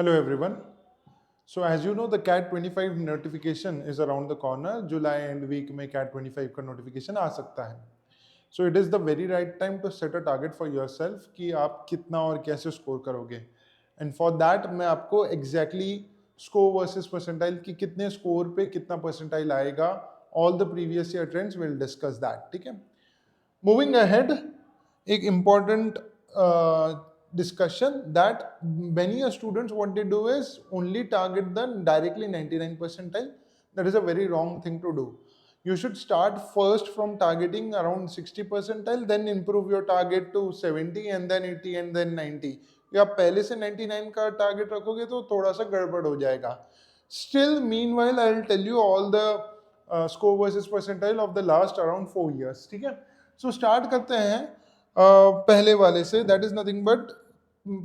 Hello everyone. So as you know, the CAT 25 notification is around the corner. July end week में CAT 25 का notification आ सकता है. So it is the very right time to set a target for yourself कि आप कितना और कैसे score करोगे. And for that मैं आपको exactly score versus percentile कि कितने स्कोर पे कितना percentile आएगा. All the previous year trends will discuss that. ठीक है. Moving ahead, एक important discussion that many students what they do is only target the directly 99 percentile. That is a very wrong thing to do. You should start first from targeting around 60 percentile, then improve your target to 70 and then 80 and then 90. या आप पहले से 99 का target रखोगे तो थोड़ा सा गड़बड़ हो जाएगा. Still, meanwhile, I will tell you all the score versus percentile of the last around 4 years. ठीक है. So start करते हैं पहले वाले से. That is nothing but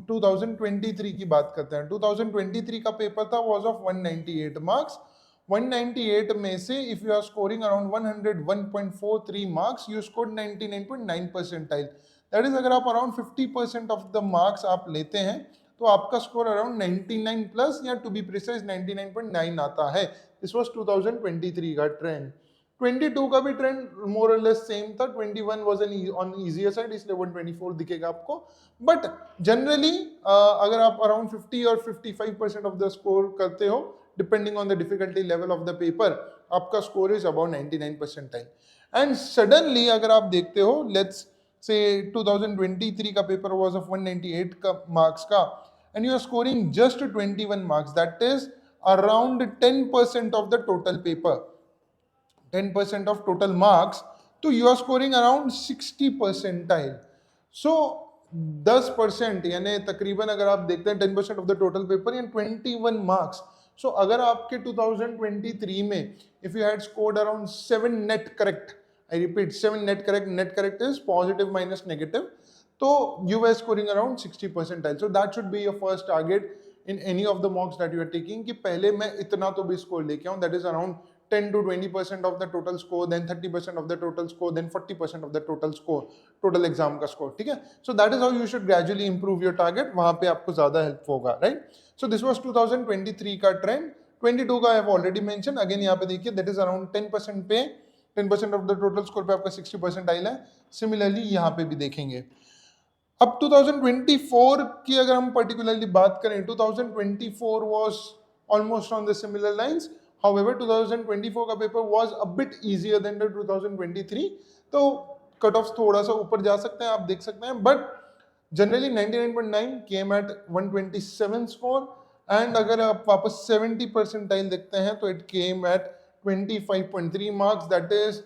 2023 की बात करते हैं. 2023 का पेपर था was of 198 marks. 198 में से if you are scoring around 101.43 marks, you scored 99.9 percentile. That is अगर आप around 50% of the marks आप लेते हैं तो आपका स्कोर अराउंड 99 प्लस या टू बी प्रिसाइज 99.9 आता है. दिस वाज 2023 का ट्रेंड. 22 का भी ट्रेंड मोर और लेस सेम था. 21 वाज ऑन इजियर साइड इसलिए 124 दिखेगा आपको. बट जनरली अगर आप अराउंड 50 और 55% ऑफ द स्कोर करते हो depending on the difficulty level of the paper, आपका score is about 99 percentile. And suddenly अगर आप देखते हो, लेट्स से 2023 का पेपर वाज ऑफ 198 का मार्क्स का and you are scoring just 21 marks, that is around 10% of the total paper, 10% of total marks, so you are scoring around 60 percentile. So 10% यानी तकरीबन अगर आप देखते हैं 10% of the total paper यानी 21 marks. So अगर आपके 2023 में if you had scored around 7 net correct, I repeat 7 net correct is positive minus negative, so you were scoring around 60 percentile. So that should be your first target in any of the mocks that you are taking कि पहले मैं इतना तो भी score लेके आऊँ. That is around 10 to 20% of the total score, then 30% of the total score, then 40% of the total score, total exam का score. ठीक है. So that is how you should gradually improve your target. वहाँ पे आपको ज़्यादा help होगा, right? So this was 2023 का trend. 22 का I have already mentioned. Again यहाँ पे देखिए that is around 10% पे 10% of the total score पे आपका 60 percentile है. Similarly यहाँ पे भी देखेंगे. अब 2024 की अगर हम पर्टिकुलरली बात करें, 2024 was almost on the similar lines. However, 2024 का paper was a bit easier than the 2023. तो कट ऑफ थोड़ा सा ऊपर जा सकते हैं, आप देख सकते हैं. But generally 99.9 came at 127 score. And अगर आप वापस 70 परसेंटाइल देखते हैं तो it came at 25.3 marks. That is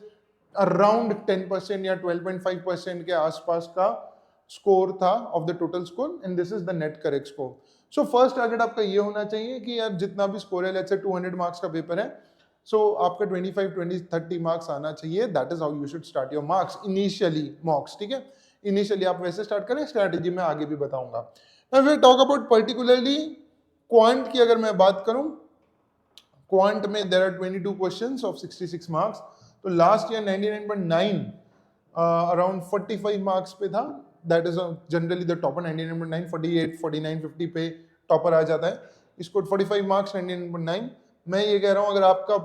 around 10% या 12.5% के आसपास का स्कोर था of the total score. And this is the net correct score. So first target आपका ये होना चाहिए कि यार जितना भी स्कोर है, लेट्स से 200 मार्क्स का पेपर है, सो आपका 25, 20, 30 मार्क्स आना चाहिए. That is how you should start your marks initially मॉक्स. ठीक है. इनिशियली आप वैसे स्टार्ट करें. स्ट्रैटेजी मैं आगे भी बताऊंगा. Now we talk about particularly quant की अगर मैं बात करूं, क्वांट में there are 22 questions of 66 marks. तो लास्ट ईयर 99.9 अराउंड 45 मार्क्स पे था. That is generally the topper. 99.9, 48, 49, 50 पे टॉपर आ जाता है. इसको 45 मार्क्स 99.9. मैं ये कह रहा हूँ अगर आपका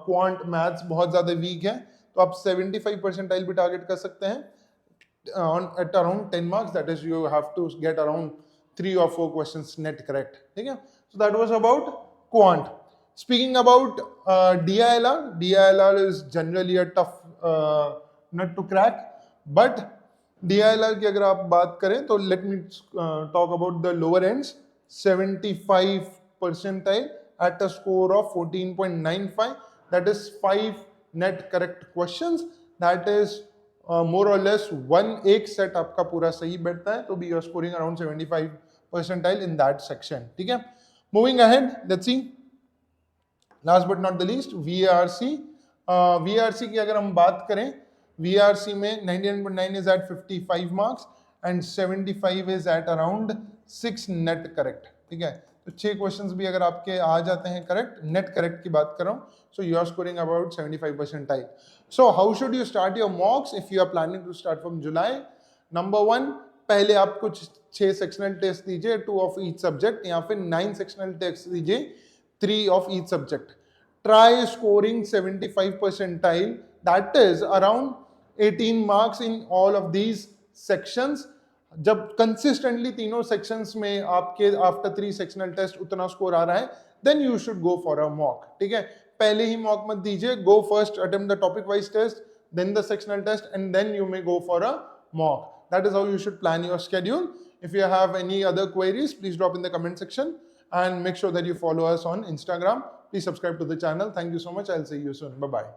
क्वांट मैथ्स बहुत ज़्यादा वीक है तो आप 75 परसेंटाइल भी टारगेट कर सकते हैं at around 10 marks. That is you have to get around 3 or 4 questions net correct. ठीक है. So that was about quant. Speaking about DILR is generally a tough nut to crack, but DILR की अगर आप बात करें तो let me talk about the lower ends. 75 percentile at a score of 14.95. That is 5 net correct questions. That is more और less एक set आपका पूरा सही बैठता है तो we are scoring around 75 percentile in that section. ठीक है. Moving ahead, let's see last but not the least VRC. VRC की अगर हम बात करें, VRC में 99.9 is at 55 marks and 75 is at around 6 net correct. ठीक है. तो 6 क्वेश्चंस भी अगर आपके आ जाते हैं करेक्ट, नेट करेक्ट की बात कर रहा हूँ, so you are scoring about 75 percentile. So how should you start your mocks if you are planning to start from July? Number 1, पहले आप कुछ 6 सेक्शनल टेस्ट दीजिए, 2 ऑफ ईच सब्जेक्ट, या फिर 9 सेक्शनल टेस्ट दीजिए, 3 of each subject. Try scoring 75 percentile, that is around 18 marks in all of these sections. जब consistently तीनों sections में आपके आफ्टर 3 सेक्शनल टेस्ट उतना स्कोर आ रहा है, then you should go for a mock. ठीक है, पहले ही मॉक मत दीजिए. Go first attempt the topic wise test, then the sectional test, and then you may go for a mock. That is how you should plan your schedule. If you have any other queries, please drop in the comment section, and make sure that you follow us on Instagram. Please subscribe to the channel. Thank you so much. I'll see you soon. Bye bye.